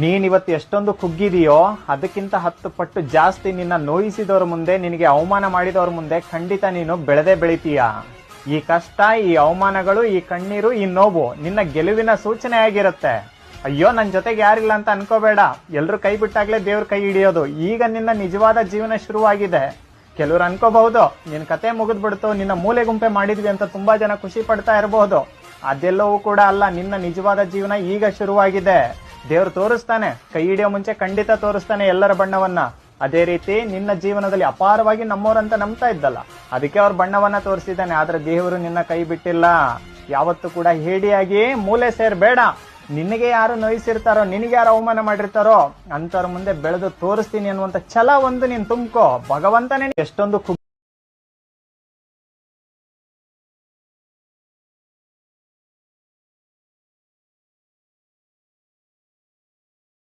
ನೀನಿವತ್ತು ಎಷ್ಟೊಂದು ಕುಗ್ಗಿದೆಯೋ ಅದಕ್ಕಿಂತ 10 ಪಟ್ಟು ಜಾಸ್ತಿ ನಿನ್ನ ನೋಯಿಸಿದವ್ರ ಮುಂದೆ, ನಿನಗೆ ಅವಮಾನ ಮಾಡಿದವ್ರ ಮುಂದೆ ಖಂಡಿತ ನೀನು ಬೆಳೆದೇ ಬೆಳಿತೀಯ. ಈ ಕಷ್ಟ, ಈ ಅವಮಾನಗಳು, ಈ ಕಣ್ಣೀರು, ಈ ನೋವು ನಿನ್ನ ಗೆಲುವಿನ ಸೂಚನೆ ಆಗಿರುತ್ತೆ. ಅಯ್ಯೋ ನನ್ ಜೊತೆಗೆ ಯಾರಿಲ್ಲ ಅಂತ ಅನ್ಕೋಬೇಡ. ಎಲ್ರು ಕೈ ಬಿಟ್ಟಾಗ್ಲೇ ದೇವ್ರ ಕೈ ಹಿಡಿಯೋದು. ಈಗ ನಿನ್ನ ನಿಜವಾದ ಜೀವನ ಶುರುವಾಗಿದೆ. ಕೆಲವ್ರು ಅನ್ಕೋಬಹುದು ನಿನ್ ಕತೆ ಮುಗಿದ್ಬಿಡ್ತು, ನಿನ್ನ ಮೂಲೆ ಗುಂಪೆ ಮಾಡಿದ್ವಿ ಅಂತ ತುಂಬಾ ಜನ ಖುಷಿ ಪಡ್ತಾ ಇರಬಹುದು. ಅದೆಲ್ಲವೂ ಕೂಡ ಅಲ್ಲ. ನಿನ್ನ ನಿಜವಾದ ಜೀವನ ಈಗ ಶುರುವಾಗಿದೆ. ದೇವ್ರು ತೋರಿಸ್ತಾನೆ, ಕೈ ಹಿಡಿಯೋ ಮುಂಚೆ ಖಂಡಿತ ತೋರಿಸ್ತಾನೆ ಎಲ್ಲರ ಬಣ್ಣವನ್ನ. ಅದೇ ರೀತಿ ನಿನ್ನ ಜೀವನದಲ್ಲಿ ಅಪಾರವಾಗಿ ನಮ್ಮೋರಂತ ನಂಬ್ತಾ ಇದ್ದಲ್ಲ, ಅದಕ್ಕೆ ಅವ್ರ ಬಣ್ಣವನ್ನ ತೋರಿಸಿದ್ದಾನೆ. ಆದ್ರೆ ದೇವರು ನಿನ್ನ ಕೈ ಬಿಟ್ಟಿಲ್ಲ. ಯಾವತ್ತೂ ಕೂಡ ಹೇಡಿಯಾಗಿ ಮೂಲೆ ಸೇರ್ಬೇಡ. ನಿನಗೆ ಯಾರು ನೋಯಿಸಿರ್ತಾರೋ, ನಿನಗೆ ಯಾರು ಅವಮಾನ ಮಾಡಿರ್ತಾರೋ ಅಂತವ್ರ ಮುಂದೆ ಬೆಳೆದು ತೋರಿಸ್ತೀನಿ ಅನ್ನುವಂತ ಛಲ ಒಂದು ನೀನ್ ತುಂಬ್ಕೋ. ಭಗವಂತನೇ ಎಷ್ಟೊಂದು